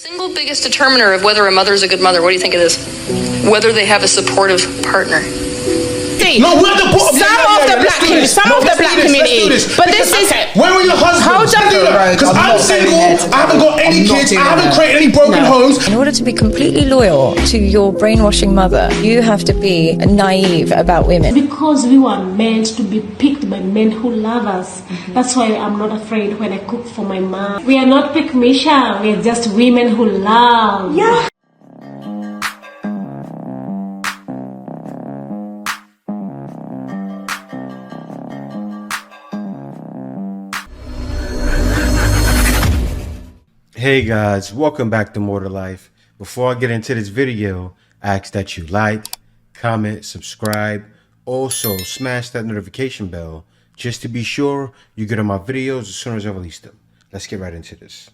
Single biggest determiner of whether a mother is a good mother, what do you think it is? Whether they have a supportive partner. No, we're the some of the black community. But this is when were your husbands? Because I'm single, I haven't got any kids, I haven't created any broken homes. In order to be completely loyal to your brainwashing mother, you have to be naive about women. Because we were meant to be picked by men who love us. That's why I'm not afraid when I cook for my mom. We are not pick Misha, we are just women who love. Yeah. Hey guys, welcome back to More to Life. Before I get into this video, I ask that you like, comment, subscribe. Also, smash that notification bell just to be sure you get on my videos as soon as I release them. Let's get right into this.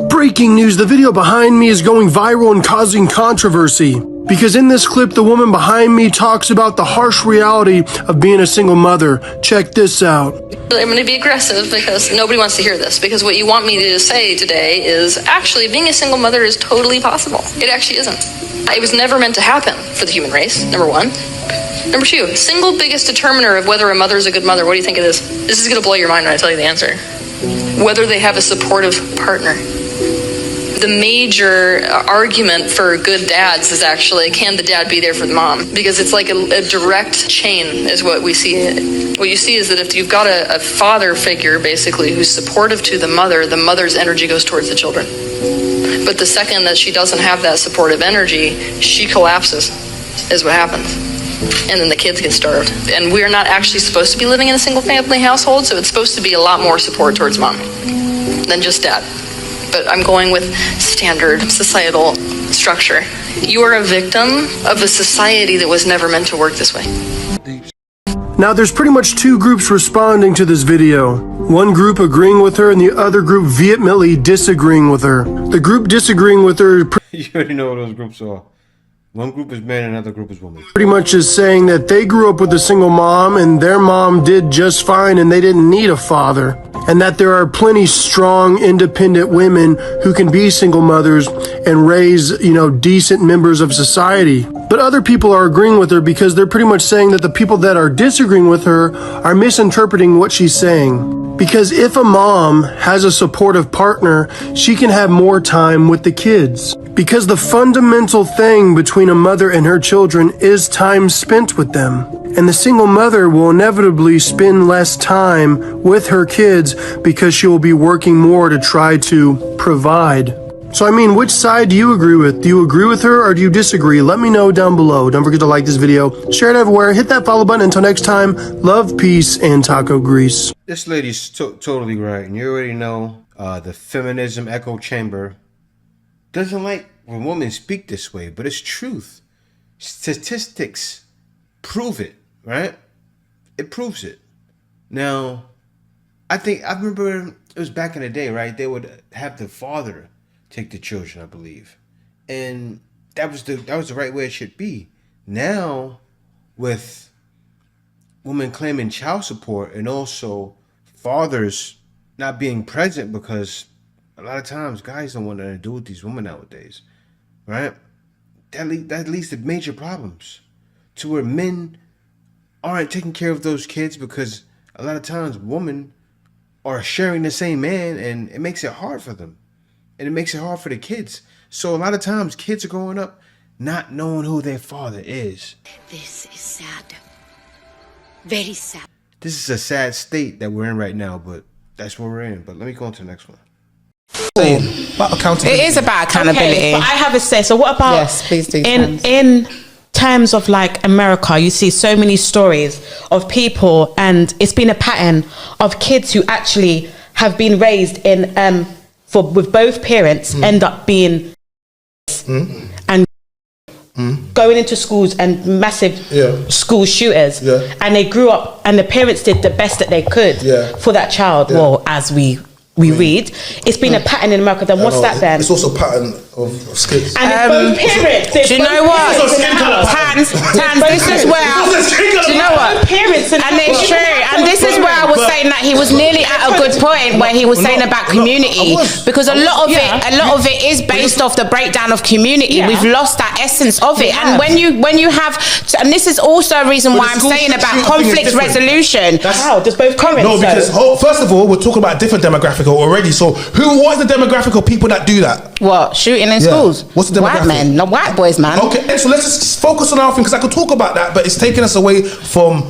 Breaking news, the video behind me is going viral and causing controversy. Because in this clip, the woman behind me talks about the harsh reality of being a single mother. Check this out. I'm going to be aggressive because nobody wants to hear this. Because what you want me to say today is actually being a single mother is totally possible. It actually isn't. It was never meant to happen for the human race, number one. Number two, single biggest determiner of whether a mother is a good mother, what do you think it is? This is going to blow your mind when I tell you the answer. Whether they have a supportive partner. The major argument for good dads is actually, can the dad be there for the mom? Because it's like a direct chain is what we see. What you see is that if you've got a father figure, basically, who's supportive to the mother's energy goes towards the children. But the second that she doesn't have that supportive energy, she collapses, is what happens. And then the kids get starved. And we're not actually supposed to be living in a single family household, so it's supposed to be a lot more support towards mom than just dad. But I'm going with standard societal structure. You are a victim of a society that was never meant to work this way. Now there's pretty much two groups responding to this video. One group agreeing with her and the other group vehemently disagreeing with her. The group disagreeing with her You already know what those groups are. One group is man and another group is woman. pretty much is saying that they grew up with a single mom and their mom did just fine and they didn't need a father. And that there are plenty strong, independent women who can be single mothers and raise, decent members of society. But other people are agreeing with her because they're pretty much saying that the people that are disagreeing with her are misinterpreting what she's saying. Because if a mom has a supportive partner, she can have more time with the kids. Because the fundamental thing between a mother and her children is time spent with them. And the single mother will inevitably spend less time with her kids because she will be working more to try to provide. So which side do you agree with? Do you agree with her or do you disagree? Let me know down below. Don't forget to like this video, share it everywhere, hit that follow button. Until next time, love, peace, and taco grease. This lady's totally right. And you already know the feminism echo chamber doesn't like when women speak this way, but it's truth. Statistics prove it, right? It proves it. Now, I remember it was back in the day, right? They would have the father take the children, I believe. And that was the right way it should be. Now, with women claiming child support and also fathers not being present because a lot of times guys don't want nothing to do with these women nowadays, right? That leads to major problems to where men aren't taking care of those kids because a lot of times women are sharing the same man and it makes it hard for them. And it makes it hard for the kids. So a lot of times kids are growing up not knowing who their father is. This is sad. Very sad. This is a sad state that we're in right now, but that's where we're in. But let me go on to the next one. About accountability. It is about accountability. Okay, but I have a say. So what about please do. In terms of like America, you see so many stories of people, and it's been a pattern of kids who actually have been raised in with both parents end up being and going into schools and massive school shooters, and they grew up and the parents did the best that they could for that child. Well, as we read, it's been a pattern in America. Then what's that then? It's also a pattern of skits. And it's both parents. Do you know what? Tans, this is where. Do you know what? And it's true. And this is where I was saying that he was nearly at a good point where he was saying about community, because a lot of it is based off the breakdown of community. Yeah. We've lost that essence of it. And when you have, and this is also a reason why I'm saying about conflict resolution. How? Just both parents? No, because first of all, we're talking about a different demographic already. So what is the demographic of people that do that? What? Shooting in schools? What's the demographic? White men, not white boys, man. Okay, so let's just focus on our thing, because I could talk about that, but it's taking us away from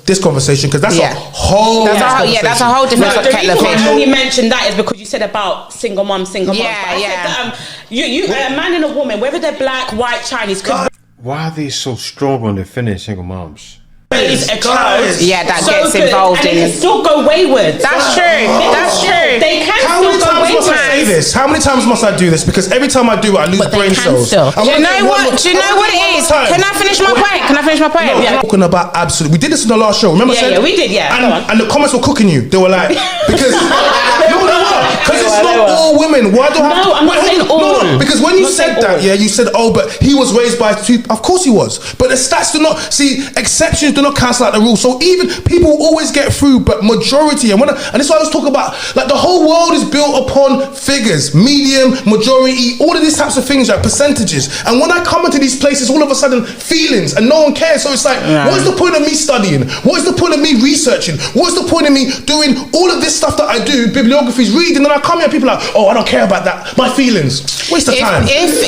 this conversation, because that's a whole that's a whole different kettle of The reason fish. I only mentioned that is because you said about single moms. Yeah, But I said that, a man and a woman, whether they're black, white, Chinese, could Why are they so strong on defending single moms? raise a child. Yeah, that so gets good, involved and in. they can still go wayward. That's true. That's true. They can How many still go times must I say wayward. this? How many times must I do this? Because every time I do it, I lose But they brain can cells. still. I Do you wanna know do what? Do you know what it is? Can I finish my point? Can I finish my point? No, I'm talking about absolute. We did this in the last show. Remember? Yeah, we did. Yeah, go on. And the comments were cooking you. They were like, because because it's not all women. Why do I have No, to? I'm not saying all. No, because when you said that, you said, oh, but he was raised by two. Of course he was. But the stats do not see exceptions do not cancel out the rule. So even people always get through, but majority, and this is why I was talking about, like, the whole world is built upon figures, medium, majority, all of these types of things, like percentages. And when I come into these places, all of a sudden feelings, and no one cares. So it's like, what is the point of me studying? What is the point of me researching? What is the point of me doing all of this stuff that I do, bibliographies, reading, and then I come here, people are like, oh, I don't care about that. My feelings. Waste of time. If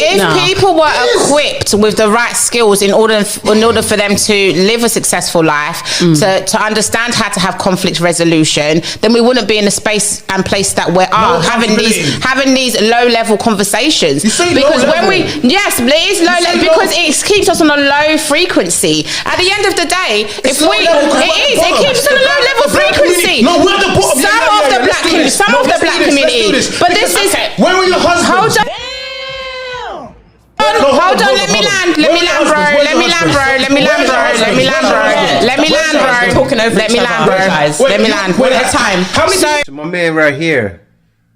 people were equipped with the right skills in order for them to live a successful life, to understand how to have conflict resolution, then we wouldn't be in the space and place that we're having these low level conversations. You say because low when level. it is low level because it keeps us on a low frequency. At the end of the day, It's low level, it keeps us on a low level frequency. No, we're at the bottom. Some of the black community, but this is. Where were your husbands? Hold on. Hold on, let me land, bro. One at a time. So my man right here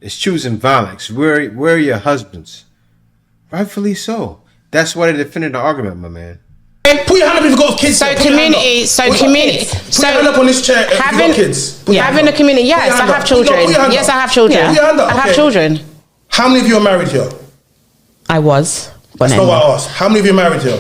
is choosing violence. Where are your husbands? Rightfully so. That's why they defended the argument, my man. Put your hand up if you've got kids. Put your hand up on this chair if you've got kids. Having a community, yes, I have children. Yes, I have children. I have children. How many of you are married here? I was. That's not what I asked. How many of you are married here?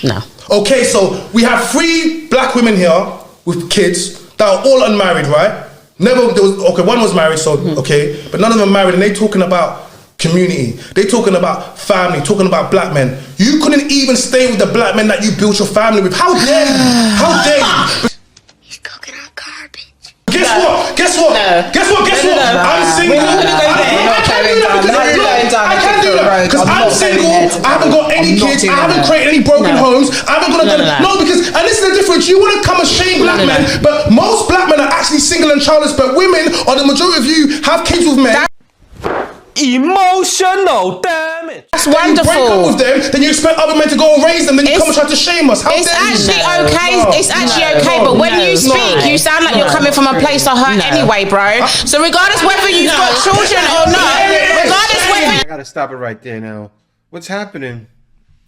No. Okay, so we have 3 black women here with kids that are all unmarried, right? One was married, so okay, but none of them married, and they talking about community. They talking about family, talking about black men. You couldn't even stay with the black men that you built your family with. How dare you? How dare you? He's cooking our garbage. Guess what? I'm single. I can't do that because I'm single. I haven't got any kids. I haven't created any broken homes. I haven't got because, and this is the difference. You want to come and shame black men, but most black men are actually single and childless. But women, or the majority of you, have kids with men. Emotional, damn it. That's wonderful. You break up with them, then you expect other men to go and raise them, then you come and try to shame us. It's actually okay, but when you speak, you sound like you're coming from a place of hurt anyway, bro. So regardless whether you've got children or not, I gotta stop it right there now. What's happening,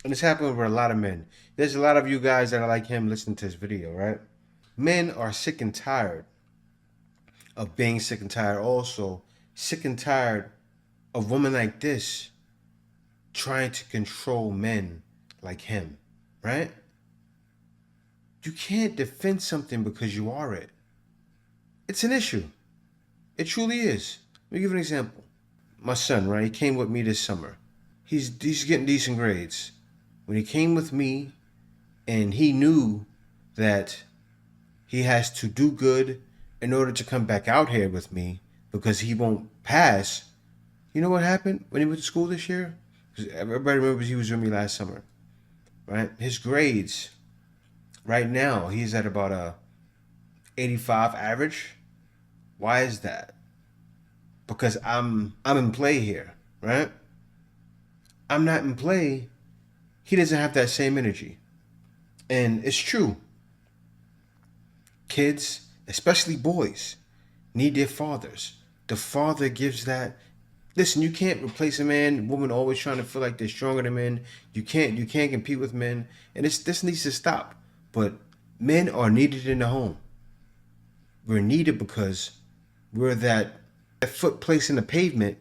and it's happening with a lot of men. There's a lot of you guys that are like him listening to this video, right? Men are sick and tired of being sick and tired. Also, sick and tired of women like this trying to control men like him, right? You can't defend something because you are it. It's an issue. It truly is. Let me give you an example. My son, right? He came with me this summer. He's getting decent grades. When he came with me and he knew that he has to do good in order to come back out here with me because he won't pass. You know what happened when he went to school this year? Because everybody remembers he was with me last summer, right? His grades, right now, he's at about a 85 average. Why is that? Because I'm in play here, right? I'm not in play. He doesn't have that same energy. And it's true. Kids, especially boys, need their fathers. The father gives that, Listen, you can't replace a man. Women always trying to feel like they're stronger than men. You can't compete with men, and this needs to stop. But men are needed in the home. We're needed because we're that foot placed in the pavement,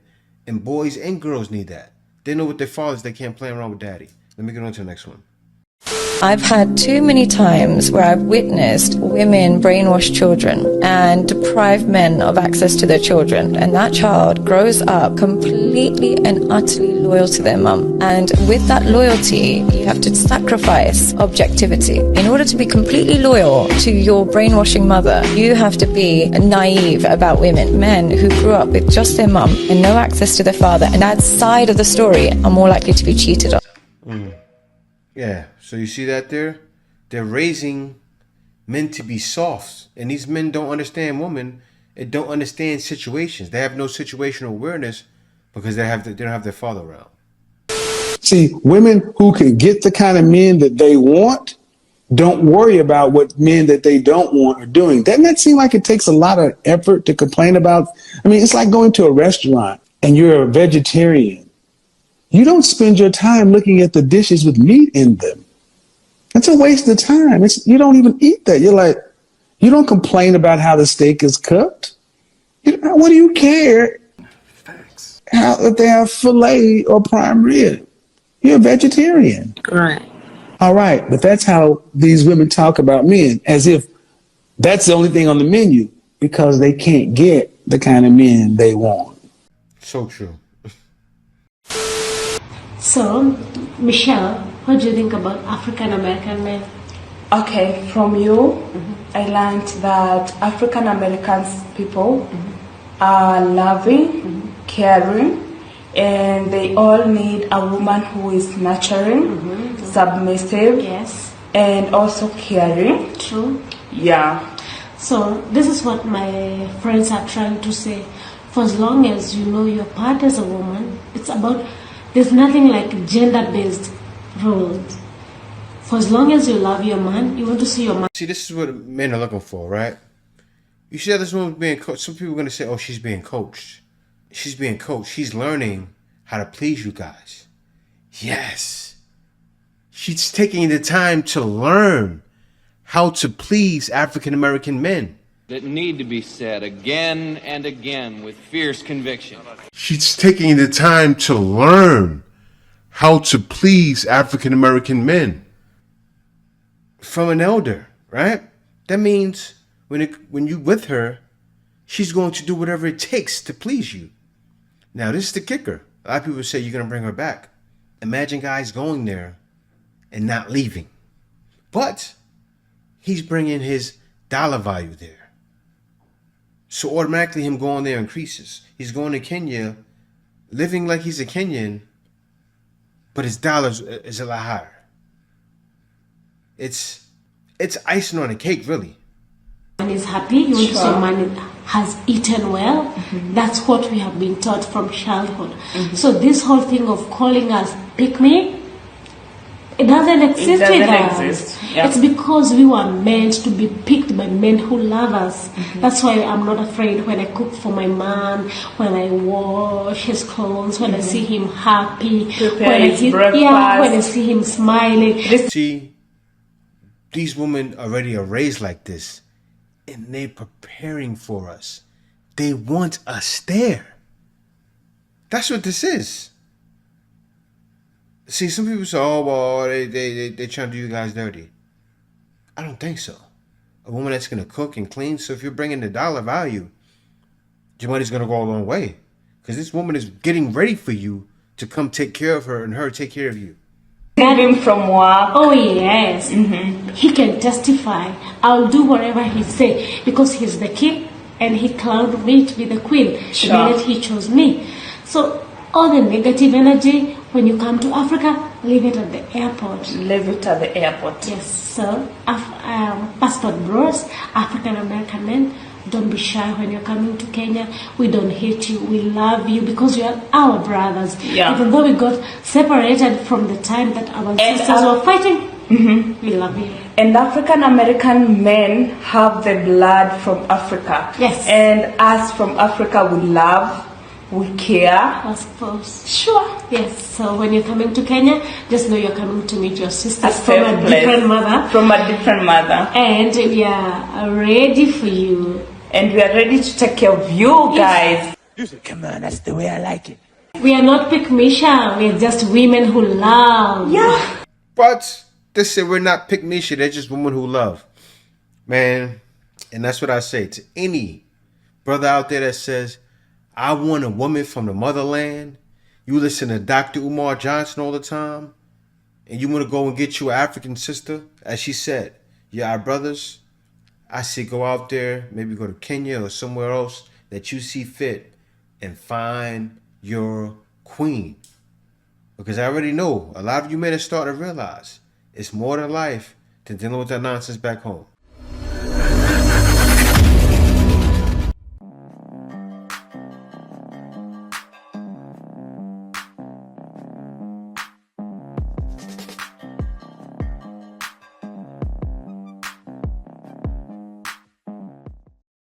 and boys and girls need that. They know with their fathers, they can't play around with daddy. Let me get on to the next one. I've had too many times where I've witnessed women brainwash children and deprive men of access to their children, and that child grows up completely and utterly loyal to their mum. And with that loyalty, you have to sacrifice objectivity. In order to be completely loyal to your brainwashing mother, you have to be naive about women. Men who grew up with just their mum and no access to their father, and that side of the story, are more likely to be cheated on. Yeah, so you see that there? They're raising men to be soft. And these men don't understand women and don't understand situations. They have no situational awareness because they don't have their father around. See, women who can get the kind of men that they want don't worry about what men that they don't want are doing. Doesn't that seem like it takes a lot of effort to complain about? I mean, it's like going to a restaurant and you're a vegetarian. You don't spend your time looking at the dishes with meat in them. It's a waste of time. You don't even eat that. You don't complain about how the steak is cooked. What do you care? Facts. If they have filet or prime rib? You're a vegetarian. Right. All right, but that's how these women talk about men, as if that's the only thing on the menu, because they can't get the kind of men they want. So true. So, Michelle, what do you think about African American men? Okay, from you, I learned that African Americans people are loving, caring, and they all need a woman who is nurturing, submissive, Yes, and also caring. true. Yeah. So, this is what my friends are trying to say. For as long as you know your part as a woman, it's about, there's nothing like gender-based rules. For as long as you love your man, you want to see your man. See, this is what men are looking for, right? You see how this woman's being coached. Some people are going to say, oh, she's being coached. She's being coached. She's learning how to please you guys. Yes. She's taking the time to learn how to please African American men. That need to be said again and again with fierce conviction. She's taking the time to learn how to please African American men from an elder, right? That means when you with her, she's going to do whatever it takes to please you. Now, this is the kicker. A lot of people say you're going to bring her back. Imagine guys going there and not leaving. But he's bringing his dollar value there. So automatically him going there increases. He's going to Kenya, living like he's a Kenyan, but his dollars is a lot higher. It's icing on a cake, really. Man is happy, you want to see your man has eaten well. That's what we have been taught from childhood. So this whole thing of calling us pick me, it doesn't exist with us. Yeah. It's because we were meant to be picked by men who love us. That's why I'm not afraid when I cook for my man, when I wash his clothes, when I see him happy, when I see him smiling. See, these women already are raised like this, and they're preparing for us. They want us there. That's what this is. See, some people say, oh, well, they trying to do you guys dirty. I don't think so. A woman that's going to cook and clean, so if you're bringing the dollar value, your money's going to go a long way. Because this woman is getting ready for you to come take care of her and her take care of you. Him from work. Oh yes, he can testify. I'll do whatever he say because he's the king and he crowned me to be the queen. The minute he chose me. So all the negative energy, when you come to Africa, leave it at the airport. Leave it at the airport. Yes, so passport bros, African American men, don't be shy when you're coming to Kenya. We don't hate you. We love you because you are our brothers. Yeah. Even though we got separated from the time that our sisters were fighting, we love you. And African American men have the blood from Africa. Yes. And us from Africa, we love we care. I suppose. Sure. Yes. So when you're coming to Kenya, just know you're coming to meet your sisters A from a safe place. different mother. From a different mother. And we are ready for you. And we are ready to take care of you guys. Come on, that's the way I like it. We are not pick Misha. We are just women who love. Yeah. But they say we're not pick Misha, they're just women who love. Man, and that's what I say to any brother out there that says, I want a woman from the motherland. You listen to Dr. Umar Johnson all the time, and you want to go and get you an African sister, as she said, yeah, our brothers. I say go out there, maybe go to Kenya or somewhere else that you see fit and find your queen. Because I already know a lot of you men are starting to realize it's more to life than dealing with that nonsense back home.